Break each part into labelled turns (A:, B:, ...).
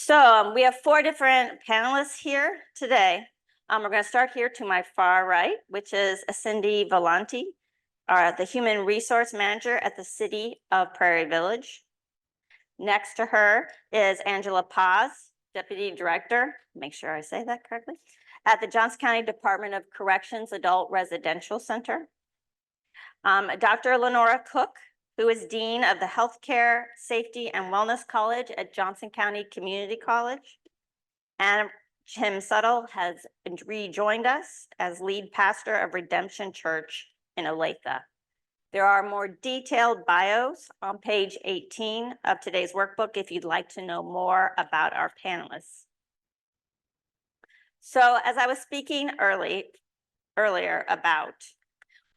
A: We have four different panelists here today. We're going to start here to my far right, which is Cindy Volante, the Human Resource Manager at the City of Prairie Village. Next to her is Angela Paz, Deputy Director, make sure I say that correctly, at the Johnson County Department of Corrections Adult Residential Center. Dr. Lenora Cook, who is Dean of the Healthcare, Safety, and Wellness College at Johnson County Community College. And Jim Suttle has rejoined us as lead pastor of Redemption Church in Olathe. There are more detailed bios on page 18 of today's workbook if you'd like to know more about our panelists. So as I was speaking earlier about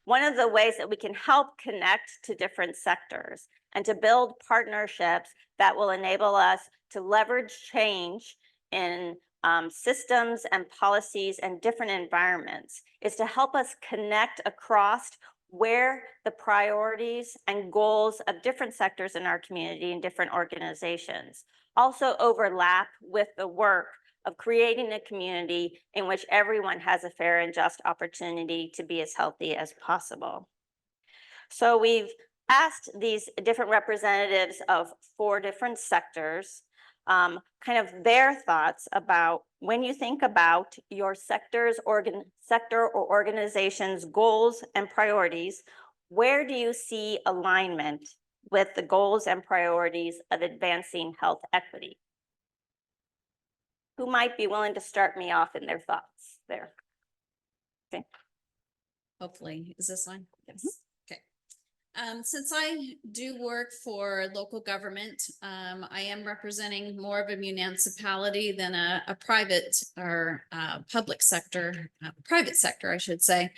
A: one of the ways that we can help connect to different sectors and to build partnerships that will enable us to leverage change in systems and policies and different environments is to help us connect across where the priorities and goals of different sectors in our community and different organizations also overlap with the work of creating a community in which everyone has a fair and just opportunity to be as healthy as possible. So we've asked these different representatives of four different sectors kind of their thoughts about when you think about your sector or organization's goals and priorities, where do you see alignment with the goals and priorities of advancing health equity? Who might be willing to start me off in their thoughts there? Okay.
B: Hopefully, is this on? Yes. Okay. Since I do work for local government, I am representing more of a municipality than a private or public sector, private sector, I should say.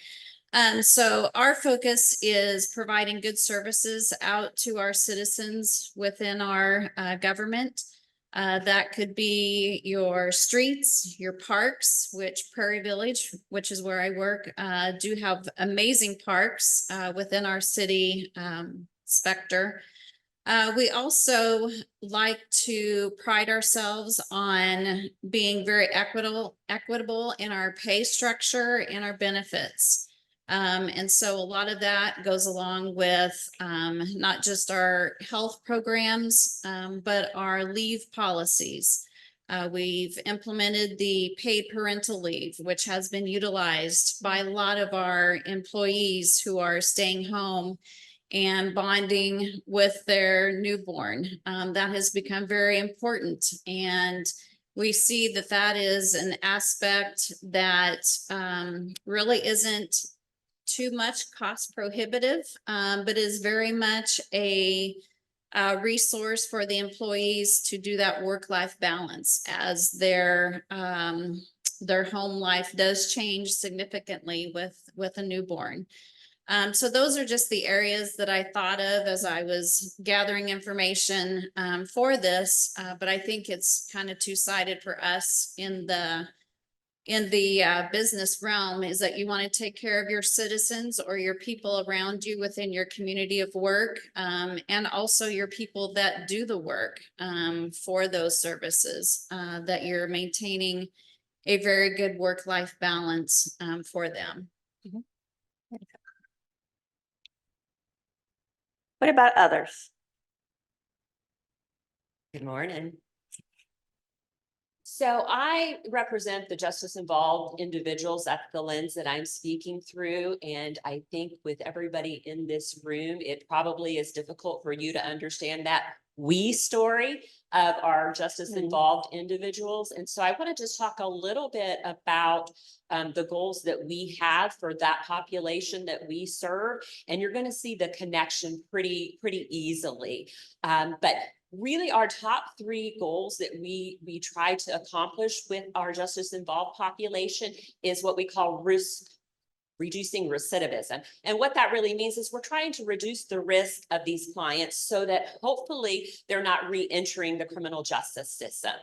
B: So our focus is providing good services out to our citizens within our government. That could be your streets, your parks, which Prairie Village, which is where I work, do have amazing parks within our city specter. We also like to pride ourselves on being very equitable in our pay structure and our benefits. And so a lot of that goes along with not just our health programs, but our leave policies. We've implemented the paid parental leave, which has been utilized by a lot of our employees who are staying home and bonding with their newborn. That has become very important. And we see that that is an aspect that really isn't too much cost prohibitive, but is very much a resource for the employees to do that work-life balance as their home life does change significantly with a newborn. So those are just the areas that I thought of as I was gathering information for this, but I think it's kind of two-sided for us in the business realm, is that you want to take care of your citizens or your people around you within your community of work, and also your people that do the work for those services, that you're maintaining a very good work-life balance for them.
A: Mm-hmm. What about others?
C: Good morning. So I represent the justice involved individuals. That's the lens that I'm speaking through. And I think with everybody in this room, it probably is difficult for you to understand that we story of our justice involved individuals. And so I want to just talk a little bit about the goals that we have for that population that we serve. And you're going to see the connection pretty easily. But really our top three goals that we try to accomplish with our justice involved population is what we call reducing recidivism. And what that really means is we're trying to reduce the risk of these clients so that hopefully they're not re-entering the criminal justice system.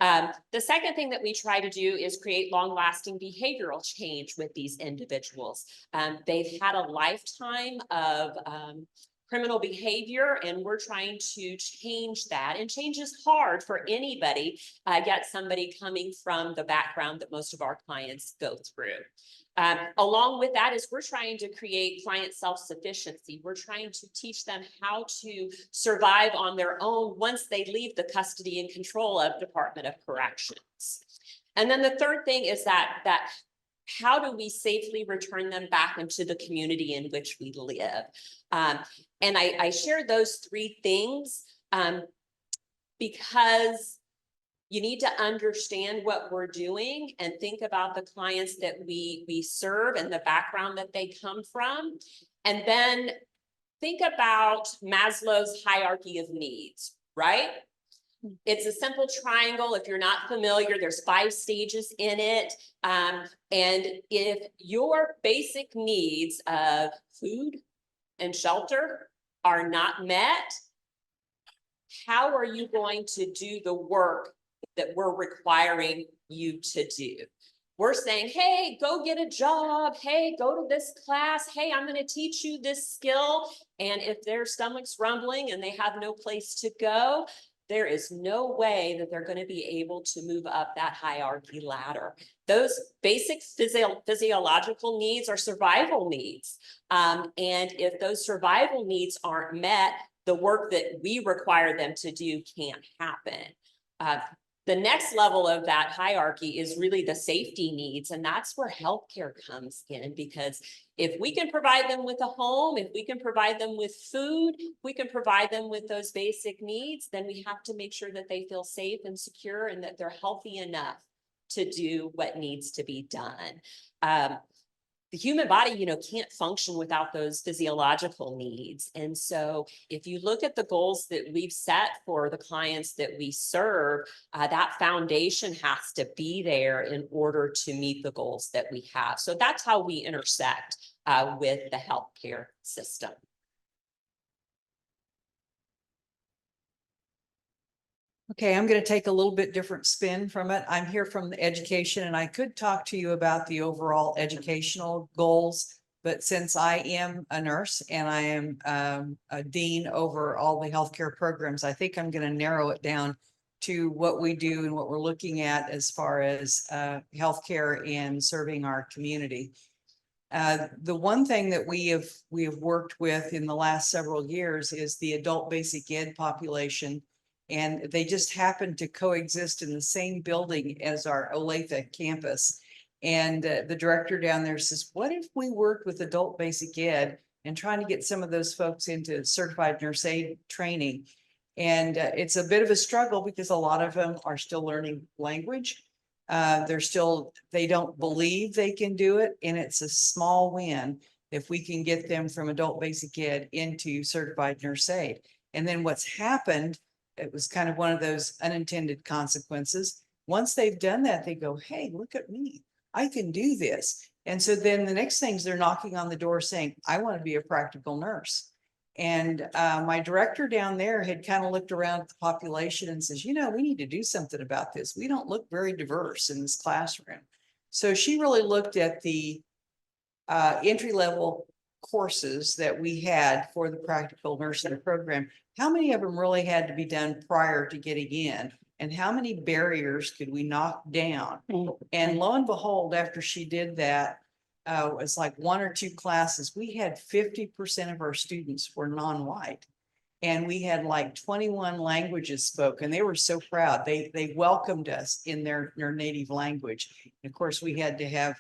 C: The second thing that we try to do is create long-lasting behavioral change with these individuals. They've had a lifetime of criminal behavior, and we're trying to change that. And change is hard for anybody, yet somebody coming from the background that most of our clients go through. Along with that is we're trying to create client self-sufficiency. We're trying to teach them how to survive on their own once they leave the custody and control of Department of Corrections. And then the third thing is that how do we safely return them back into the community in which we live? And I share those three things because you need to understand what we're doing and think about the clients that we serve and the background that they come from. And then think about Maslow's hierarchy of needs, right? It's a simple triangle. If you're not familiar, there's 5 stages in it. And if your basic needs of food and shelter are not met, how are you going to do the work that we're requiring you to do? We're saying, hey, go get a job. Hey, go to this class. Hey, I'm going to teach you this skill. And if their stomach's rumbling and they have no place to go, there is no way that they're going to be able to move up that hierarchy ladder. Those basic physiological needs are survival needs. And if those survival needs aren't met, the work that we require them to do can't happen. The next level of that hierarchy is really the safety needs. And that's where healthcare comes in, because if we can provide them with a home, if we can provide them with food, we can provide them with those basic needs, then we have to make sure that they feel safe and secure and that they're healthy enough to do what needs to be done. The human body, can't function without those physiological needs. And so if you look at the goals that we've set for the clients that we serve, that foundation has to be there in order to meet the goals that we have. So that's how we intersect with the healthcare system.
D: Okay, I'm going to take a little bit different spin from it. I'm here from the education, and I could talk to you about the overall educational goals. But since I am a nurse and I am a dean over all the healthcare programs, I think I'm going to narrow it down to what we do and what we're looking at as far as healthcare and serving our community. The one thing that we have worked with in the last several years is the adult basic ed population. And they just happen to coexist in the same building as our Olathe campus. And the director down there says, what if we worked with adult basic ed and trying to get some of those folks into certified nurse aid training? And it's a bit of a struggle because a lot of them are still learning language. They don't believe they can do it. And it's a small win if we can get them from adult basic ed into certified nurse aid. And then what's happened, it was kind of one of those unintended consequences. Once they've done that, they go, hey, look at me, I can do this. And so then the next thing is they're knocking on the door saying, I want to be a practical nurse. And my director down there had kind of looked around at the population and says, we need to do something about this. We don't look very diverse in this classroom. So she really looked at the entry-level courses that we had for the practical nursing program. How many of them really had to be done prior to getting in? And how many barriers could we knock down? And lo and behold, after she did that, it was like 1 or 2 classes. We had 50% of our students were non-white. And we had like 21 languages spoken. They were so proud. They welcomed us in their native language. And of course, we had to have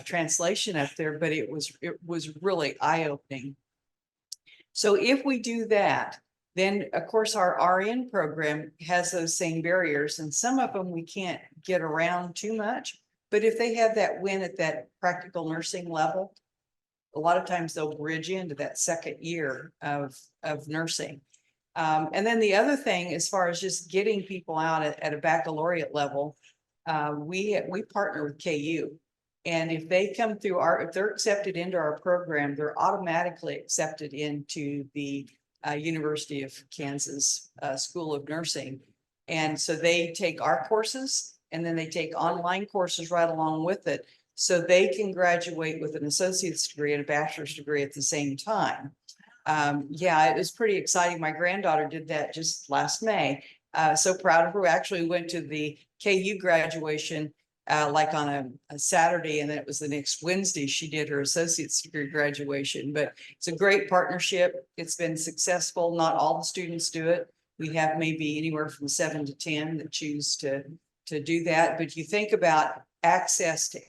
D: translation up there, but it was really eye-opening. So if we do that, then of course our RN program has those same barriers, and some of them we can't get around too much. But if they have that win at that practical nursing level, a lot of times they'll bridge into that second year of nursing. And then the other thing, as far as just getting people out at a baccalaureate level, we partner with KU. And if they come through if they're accepted into our program, they're automatically accepted into the University of Kansas School of Nursing. And so they take our courses and then they take online courses right along with it. So they can graduate with an associate's degree and a bachelor's degree at the same time. yeah, it was pretty exciting. My granddaughter did that just last May. So proud of her. We actually went to the KU graduation like on a Saturday, and then it was the next Wednesday. She did her associate's degree graduation, but it's a great partnership. It's been successful. Not all the students do it. We have maybe anywhere from 7 to 10 that choose to do that. But you think about access to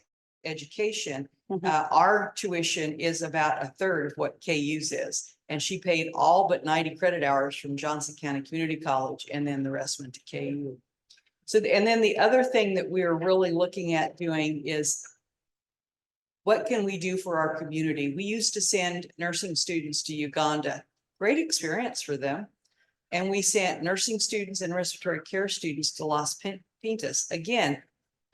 D: education, our tuition is about a third of what KU's is. And she paid all but 90 credit hours from Johnson County Community College, and then the rest went to KU. So, and then the other thing that we're really looking at doing is what can we do for our community? We used to send nursing students to Uganda. Great experience for them. And we sent nursing students and respiratory care students to Las Pintas. Again,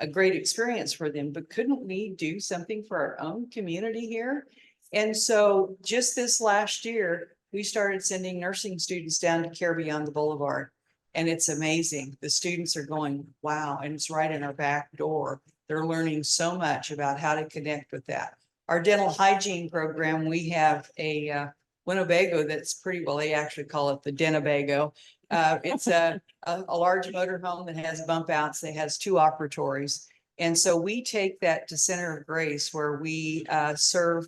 D: a great experience for them, but couldn't we do something for our own community here? And so just this last year, we started sending nursing students down to Care Beyond the Boulevard. And it's amazing. The students are going, wow, and it's right in our back door. They're learning so much about how to connect with that. Our dental hygiene program, we have a Winnebago that's pretty, well, they actually call it the Dennebago. It's a large motorhome that has bump outs, that has 2 operatories. And so we take that to Center of Grace, where we serve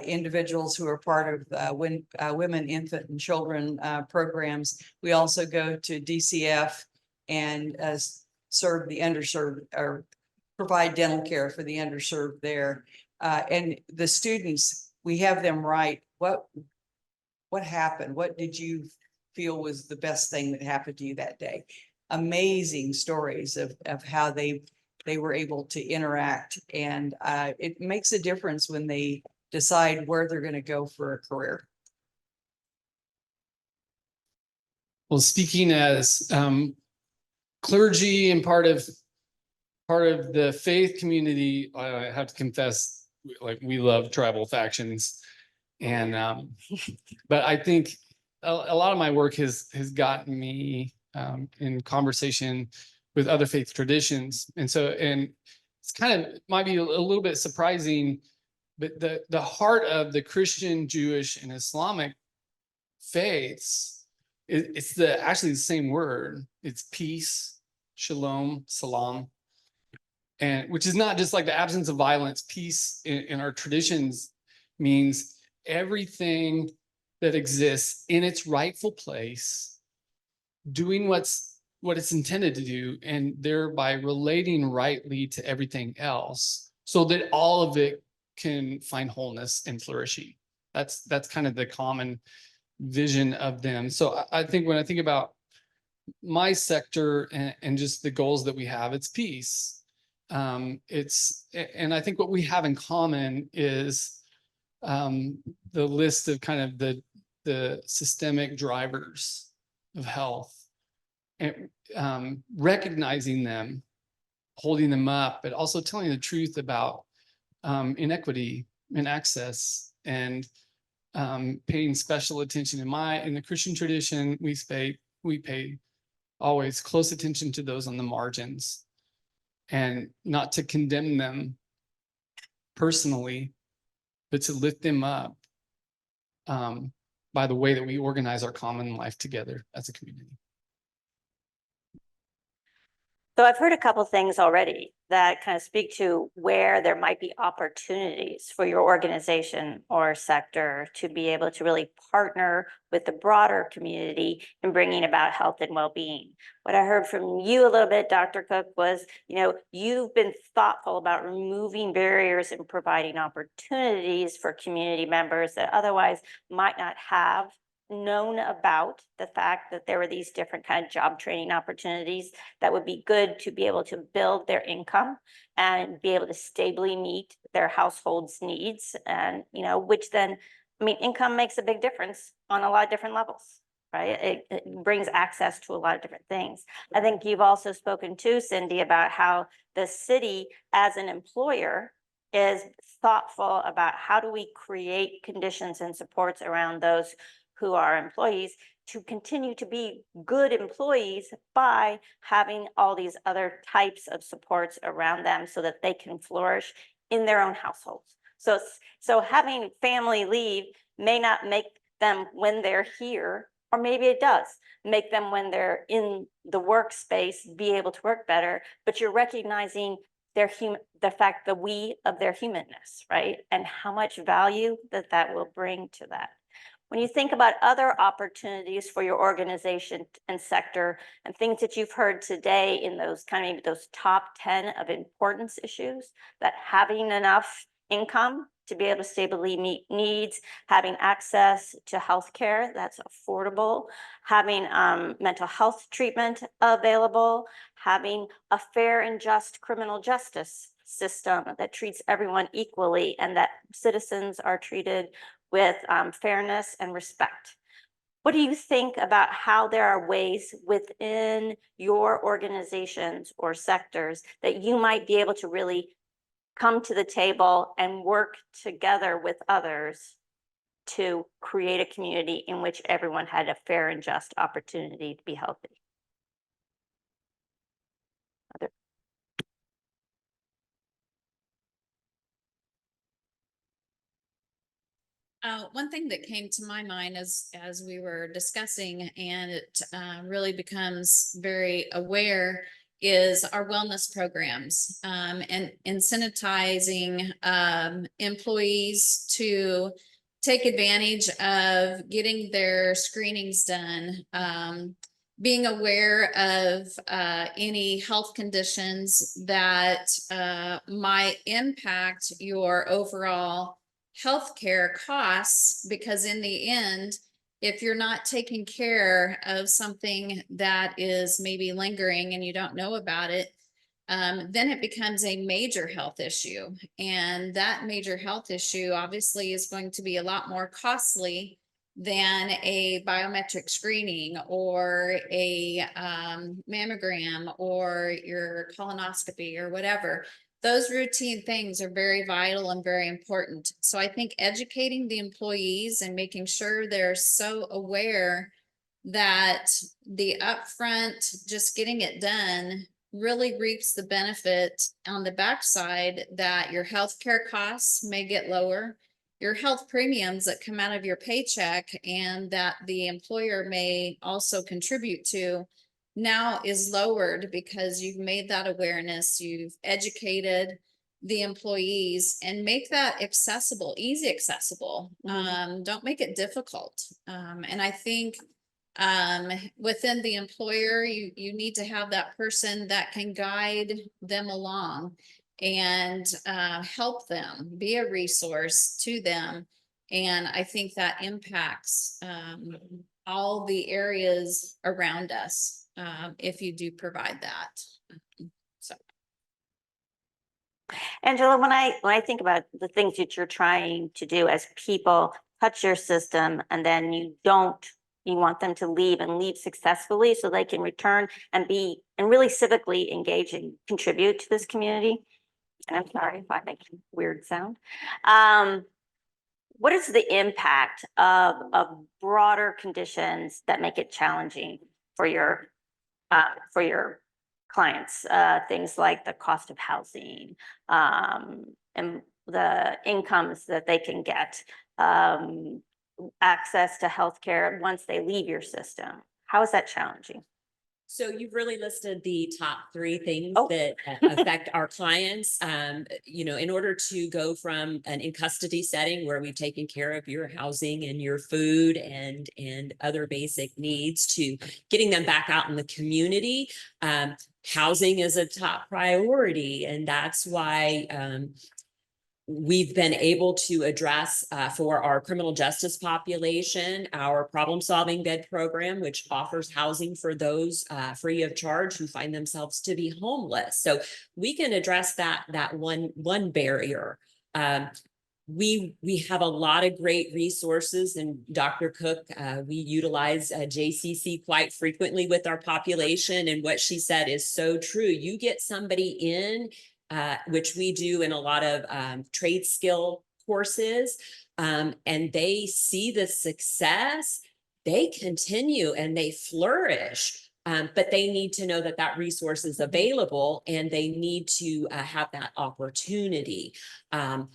D: individuals who are part of women, infant and children programs. We also go to DCF and serve the underserved, or provide dental care for the underserved there. And the students, we have them write, what happened? What did you feel was the best thing that happened to you that day? Amazing stories of how they were able to interact. And it makes a difference when they decide where they're going to go for a career.
E: Well, speaking as clergy and part of the faith community, I have to confess, like, we love tribal factions, and but I think a lot of my work has gotten me in conversation with other faith traditions, and it's kind of might be a little bit surprising, but the heart of the Christian, Jewish, and Islamic faiths, it's actually the same word. It's peace, shalom, salam, and which is not just like the absence of violence. Peace in our traditions means everything that exists in its rightful place, doing what it's intended to do, and thereby relating rightly to everything else, so that all of it can find wholeness and flourishing. That's kind of the common vision of them. So I think when I think about my sector and just the goals that we have, it's peace. And I think what we have in common is the list of kind of the systemic drivers of health, and recognizing them, holding them up, but also telling the truth about inequity in access, and paying special attention. In the Christian tradition, we pay always close attention to those on the margins, and not to condemn them personally, but to lift them up by the way that we organize our common life together as a community.
A: So I've heard a couple things already that kind of speak to where there might be opportunities for your organization or sector to be able to really partner with the broader community in bringing about health and well-being. What I heard from you a little bit, Dr. Cook, was, you've been thoughtful about removing barriers and providing opportunities for community members that otherwise might not have known about the fact that there were these different kind of job training opportunities that would be good to be able to build their income and be able to stably meet their household's needs. And, which then, income makes a big difference on a lot of different levels, right? It brings access to a lot of different things. I think you've also spoken to, Cindy, about how the city as an employer is thoughtful about how do we create conditions and supports around those who are employees to continue to be good employees by having all these other types of supports around them so that they can flourish in their own households. So having family leave may not make them when they're here, or maybe it does make them when they're in the workspace be able to work better, but you're recognizing their the fact that of their humanness, right? And how much value that will bring to that. When you think about other opportunities for your organization and sector and things that you've heard today in those kind of those top 10 of importance issues, that having enough income to be able to stably meet needs, having access to healthcare that's affordable, having mental health treatment available, having a fair and just criminal justice system that treats everyone equally and that citizens are treated with fairness and respect. What do you think about how there are ways within your organizations or sectors that you might be able to really come to the table and work together with others to create a community in which everyone had a fair and just opportunity to be healthy?
B: One thing that came to my mind as we were discussing, and it really becomes very aware, is our wellness programs and incentivizing employees to take advantage of getting their screenings done, being aware of any health conditions that might impact your overall healthcare costs, because in the end, if you're not taking care of something that is maybe lingering and you don't know about it, then it becomes a major health issue. And that major health issue obviously is going to be a lot more costly than a biometric screening or a mammogram or your colonoscopy or whatever. Those routine things are very vital and very important. So I think educating the employees and making sure they're so aware that the upfront, just getting it done, really reaps the benefit on the backside, that your healthcare costs may get lower, your health premiums that come out of your paycheck and that the employer may also contribute to now is lowered because you've made that awareness, you've educated the employees, and make that accessible, easy accessible. Don't make it difficult. And I think within the employer, you need to have that person that can guide them along and help them, be a resource to them. And I think that impacts all the areas around us if you do provide that. So,
A: Angela, when I think about the things that you're trying to do as people touch your system and then you want them to leave and leave successfully so they can return and really civically engage and contribute to this community. And I'm sorry if I make a weird sound. What is the impact of broader conditions that make it challenging for your clients? Things like the cost of housing and the incomes that they can get, access to healthcare once they leave your system. How is that challenging?
C: So you've really listed the top 3 things
A: Oh.
C: that affect our clients. In order to go from an in custody setting where we've taken care of your housing and your food and other basic needs, to getting them back out in the community, housing is a top priority. And that's why we've been able to address for our criminal justice population, our problem solving bed program, which offers housing for those free of charge who find themselves to be homeless. So we can address that one barrier. We have a lot of great resources, and Dr. Cook, we utilize JCC quite frequently with our population. And what she said is so true. You get somebody in, which we do in a lot of trade skill courses, and they see the success, they continue and they flourish. But they need to know that that resource is available and they need to have that opportunity.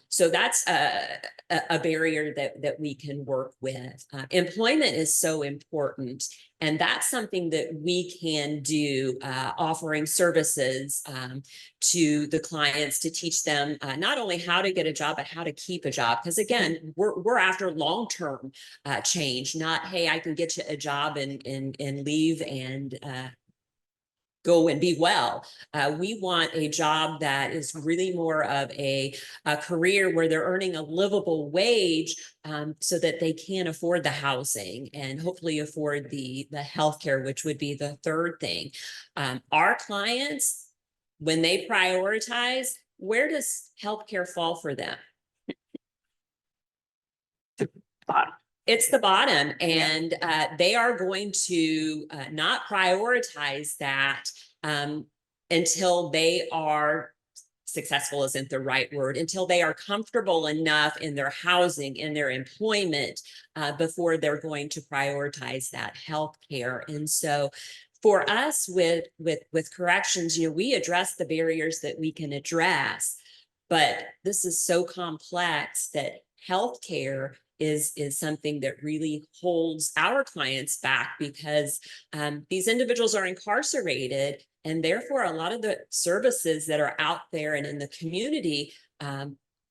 C: So that's a barrier that we can work with. Employment is so important. And that's something that we can do, offering services to the clients to teach them not only how to get a job, but how to keep a job. Because again, we're after long-term change, not, hey, I can get you a job and leave and go and be well. We want a job that is really more of a career where they're earning a livable wage so that they can afford the housing and hopefully afford the healthcare, which would be the third thing. Our clients, when they prioritize, where does healthcare fall for them?
A: Bottom.
C: It's the bottom, and they are going to not prioritize that until they are successful isn't the right word, until they are comfortable enough in their housing, in their employment, before they're going to prioritize that health care. And so for us with corrections, we address the barriers that we can address, but this is so complex that healthcare is something that really holds our clients back because these individuals are incarcerated, and therefore a lot of the services that are out there and in the community,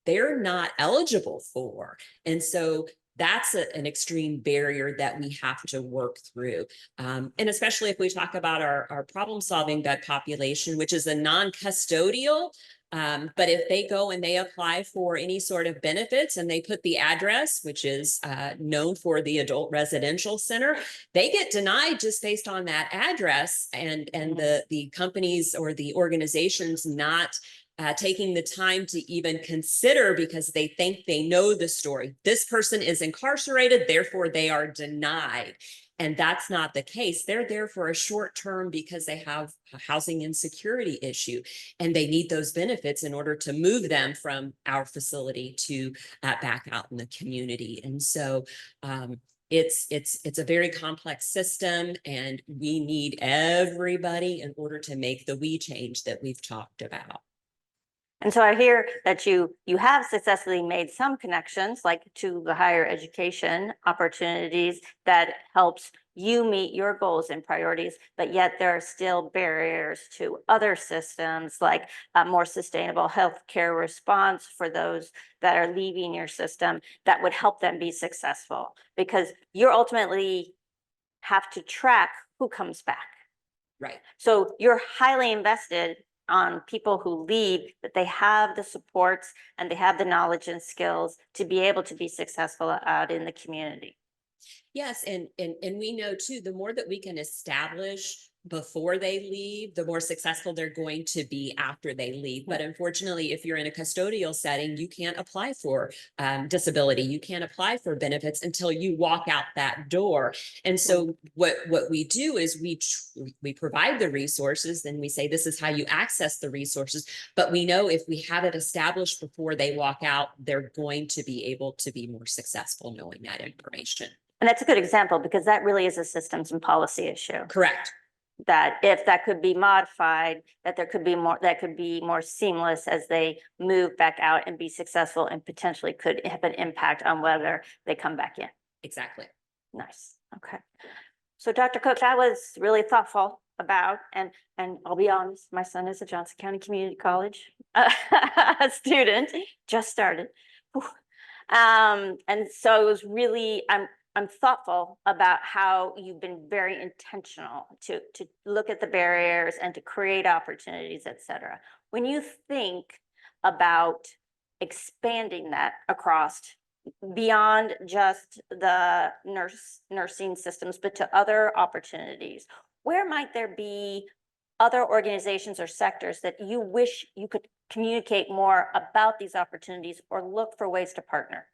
C: they're not eligible for. And so that's an extreme barrier that we have to work through. And especially if we talk about our problem-solving bed population, which is a non-custodial. But if they go and they apply for any sort of benefits and they put the address, which is known for the adult residential center, they get denied just based on that address, and the companies or the organizations not taking the time to even consider because they think they know the story. This person is incarcerated, therefore they are denied. And that's not the case. They're there for a short term because they have a housing insecurity issue and they need those benefits in order to move them from our facility to back out in the community. And so it's a very complex system, and we need everybody in order to make the we change that we've talked about.
A: And so I hear that you have successfully made some connections, like to the higher education opportunities that helps you meet your goals and priorities, but yet there are still barriers to other systems, like a more sustainable healthcare response for those that are leaving your system that would help them be successful, because you ultimately have to track who comes back.
C: Right.
A: So you're highly invested on people who leave, that they have the supports and they have the knowledge and skills to be able to be successful out in the community.
C: Yes, and we know too, the more that we can establish before they leave, the more successful they're going to be after they leave. But unfortunately, if you're in a custodial setting, you can't apply for disability. You can't apply for benefits until you walk out that door. And so what we do is we provide the resources, then we say, this is how you access the resources. But we know if we have it established before they walk out, they're going to be able to be more successful knowing that information.
A: And that's a good example, because that really is a systems and policy issue.
C: Correct.
A: That if that could be modified, that there could be more, that could be more seamless as they move back out and be successful, and potentially could have an impact on whether they come back in.
C: Exactly.
A: Nice. Okay. So Dr. Cook, that was really thoughtful about, and I'll be honest, my son is a Johnson County Community College student, just started. And so it was really, I'm thoughtful about how you've been very intentional to look at the barriers and to create opportunities, et cetera. When you think about expanding that across beyond just the nursing systems, but to other opportunities, where might there be other organizations or sectors that you wish you could communicate more about these opportunities or look for ways to partner?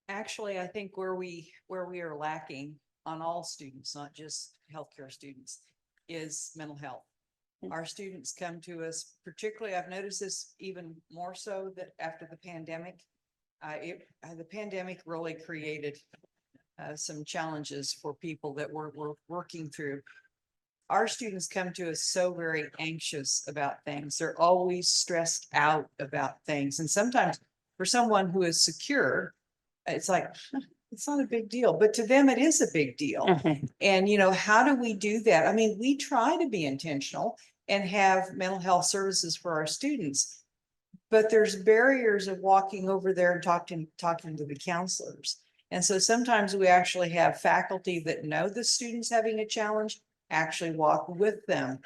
D: Actually, I think where we are lacking on all students, not just healthcare students, is mental health. Our students come to us, particularly, I've noticed this even more so that after the pandemic, the pandemic really created some challenges for people that we're working through. our students come to us so very anxious about things. They're always stressed out about things. And sometimes for someone who is secure, it's like, it's not a big deal, but to them, it is a big deal.
A: Mhm.
D: And, how do we do that? I mean, we try to be intentional and have mental health services for our students. But there's barriers of walking over there and talking to the counselors. And so sometimes we actually have faculty that know the students having a challenge, actually walk with them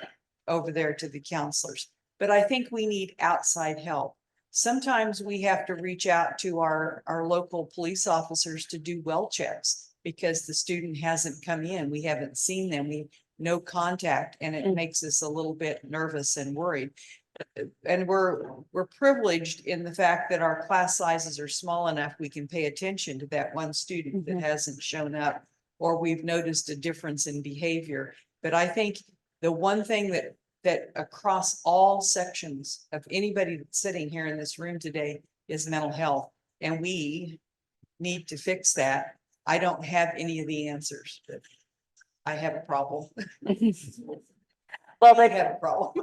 D: over there to the counselors. But I think we need outside help. Sometimes we have to reach out to our local police officers to do well checks because the student hasn't come in. We haven't seen them. We no contact, and it
A: Mm.
D: makes us a little bit nervous and worried. And we're privileged in the fact that our class sizes are small enough, we can pay attention to that one student that
A: Mhm.
D: hasn't shown up, or we've noticed a difference in behavior. But I think the one thing that across all sections of anybody that's sitting here in this room today is mental health. And we need to fix that. I don't have any of the answers, but I have a problem.
A: Well,
D: I
A: but
D: have a problem.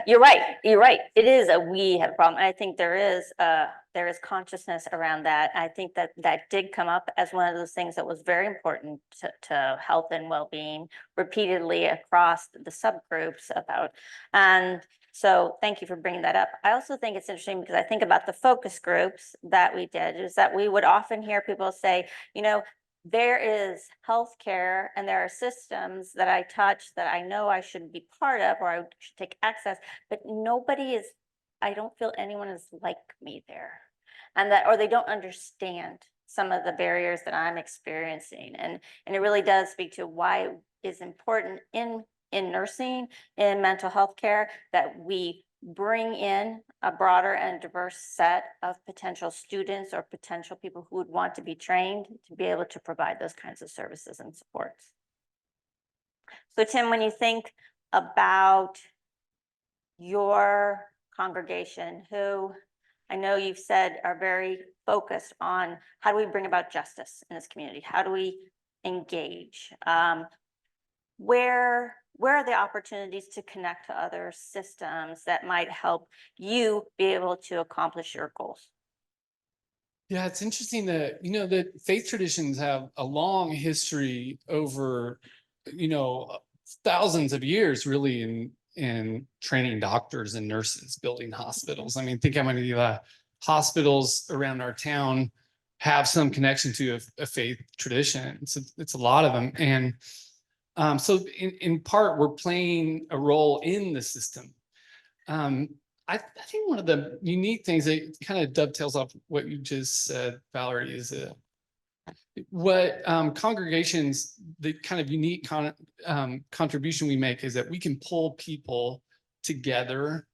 A: you're right. It is we have a problem. I think there is consciousness around that. I think that did come up as one of those things that was very important to health and well-being repeatedly across the subgroups about. And so thank you for bringing that up. I also think it's interesting because I think about the focus groups that we did, is that we would often hear people say, there is healthcare and there are systems that I touch that I know I should be part of or I should take access, but I don't feel anyone is like me there. Or they don't understand some of the barriers that I'm experiencing. And it really does speak to why it is important in nursing, in mental health care, that we bring in a broader and diverse set of potential students or potential people who would want to be trained to be able to provide those kinds of services and supports. So Tim, when you think about your congregation, who I know you've said are very focused on how do we bring about justice in this community? How do we engage? Where are the opportunities to connect to other systems that might help you be able to accomplish your goals?
E: Yeah, it's interesting that, that faith traditions have a long history over, thousands of years really in training doctors and nurses, building hospitals. I mean, think how many hospitals around our town have some connection to a faith tradition. It's a lot of them. And so in part, we're playing a role in the system. I think one of the unique things that kind of dovetails off what you just said, Valerie, is what congregations, the kind of unique contribution we make is that we can pull people together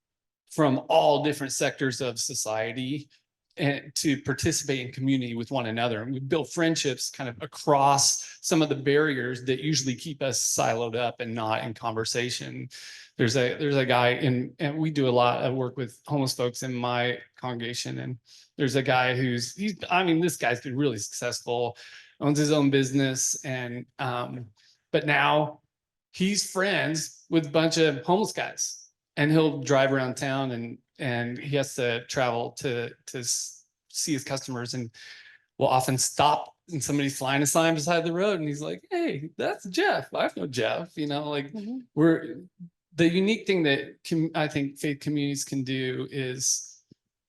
E: from all different sectors of society and to participate in community with one another. And we build friendships kind of across some of the barriers that usually keep us siloed up and not in conversation. There's a guy and we do a lot of work with homeless folks in my congregation. And there's a guy this guy's been really successful, owns his own business. And, but now he's friends with a bunch of homeless guys. And he'll drive around town and he has to travel to see his customers and will often stop and somebody's flying a sign beside the road and he's like, hey, that's Jeff. I know Jeff, we're the unique thing that I think faith communities can do is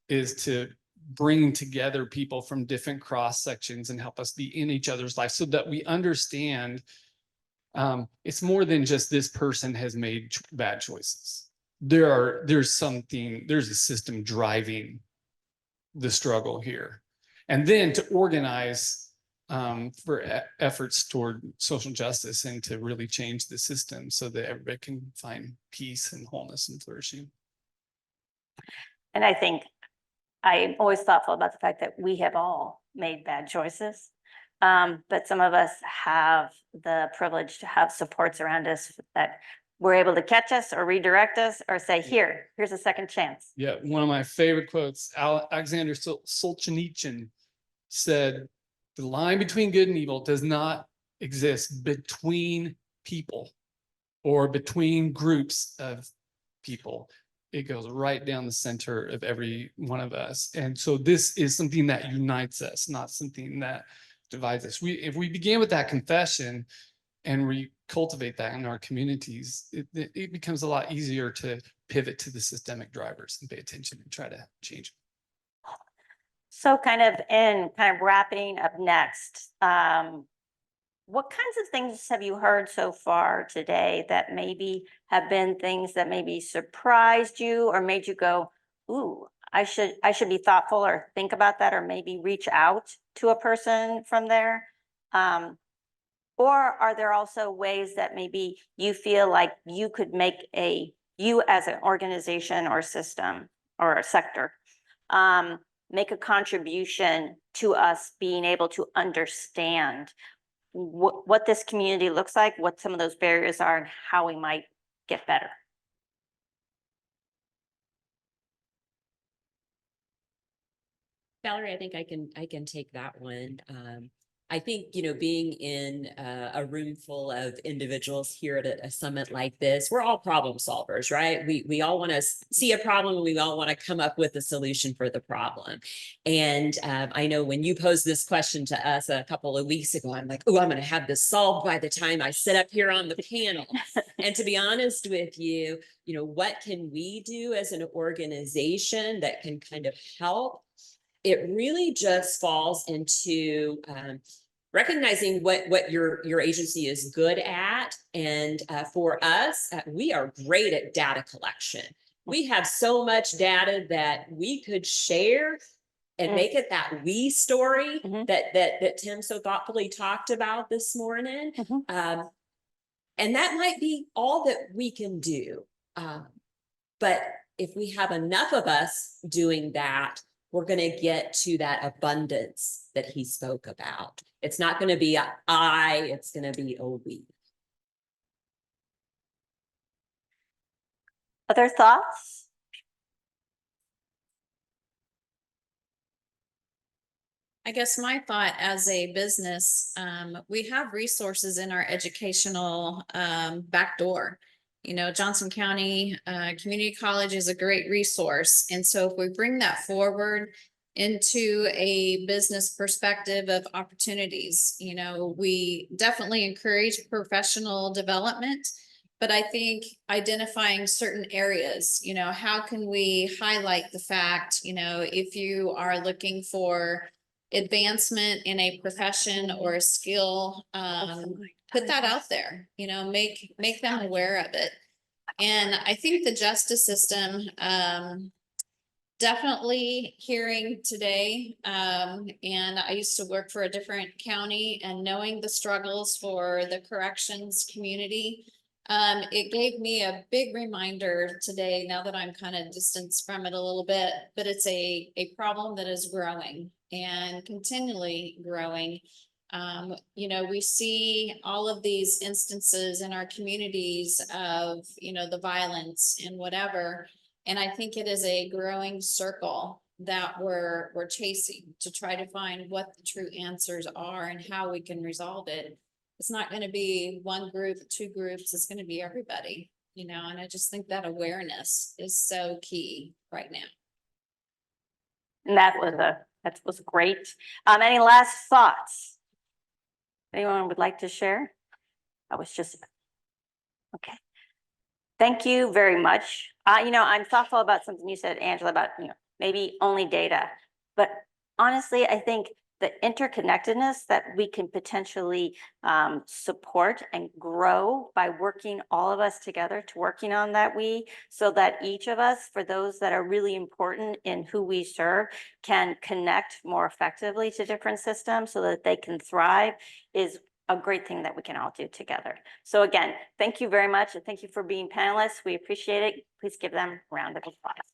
E: to bring together people from different cross sections and help us be in each other's lives so that we understand it's more than just this person has made bad choices. There's a system driving the struggle here. And then to organize for efforts toward social justice and to really change the system so that everybody can find peace and wholeness and flourishing.
A: And I think I'm always thoughtful about the fact that we have all made bad choices. But some of us have the privilege to have supports around us that were able to catch us or redirect us or say, here's a second chance.
E: Yeah, one of my favorite quotes, Alexander Solzhenitsyn said, the line between good and evil does not exist between people. or between groups of people. It goes right down the center of every one of us. And so this is something that unites us, not something that divides us. If we begin with that confession and we cultivate that in our communities, it becomes a lot easier to pivot to the systemic drivers and pay attention and try to change.
A: So kind of wrapping up next, what kinds of things have you heard so far today that maybe have been things that maybe surprised you or made you go, ooh, I should be thoughtful or think about that, or maybe reach out to a person from there? Or are there also ways that maybe you feel like you could make you as an organization or system or a sector, make a contribution to us being able to understand what this community looks like, what some of those barriers are, and how we might get better?
C: Valerie, I think I can take that one. I think, being in a room full of individuals here at a summit like this, we're all problem solvers, right? We all want to see a problem and we all want to come up with a solution for the problem. And I know when you posed this question to us a couple of weeks ago, I'm like, oh, I'm going to have this solved by the time I sit up here on the panel. And to be honest with you, what can we do as an organization that can kind of help? It really just falls into recognizing what your agency is good at. And for us, we are great at data collection. We have so much data that we could share and make it that we story that Tim so thoughtfully talked about this morning. And that might be all that we can do. But if we have enough of us doing that, we're going to get to that abundance that he spoke about. It's not going to be a I, it's going to be a we.
A: Other thoughts?
B: I guess my thought as a business, we have resources in our educational back door. Johnson County Community College is a great resource. And so if we bring that forward into a business perspective of opportunities, we definitely encourage professional development. But I think identifying certain areas, how can we highlight the fact, if you are looking for advancement in a profession or a skill, put that out there, make them aware of it. And I think the justice system, definitely hearing today, and I used to work for a different county, and knowing the struggles for the corrections community, it gave me a big reminder today, now that I'm kind of distanced from it a little bit, but it's a problem that is growing and continually growing. We see all of these instances in our communities of, the violence and whatever. And I think it is a growing circle that we're chasing to try to find what the true answers are and how we can resolve it. It's not going to be one group, two groups, it's going to be everybody, and I just think that awareness is so key right now.
A: And that was great. Any last thoughts? Anyone would like to share? Okay. Thank you very much. I'm thoughtful about something you said, Angela, about, maybe only data, but honestly, I think the interconnectedness that we can potentially support and grow by working all of us together to working on that so that each of us, for those that are really important in who we serve, can connect more effectively to different systems so that they can thrive, is a great thing that we can all do together. So again, thank you very much. And thank you for being panelists. We appreciate it. Please give them a round of applause.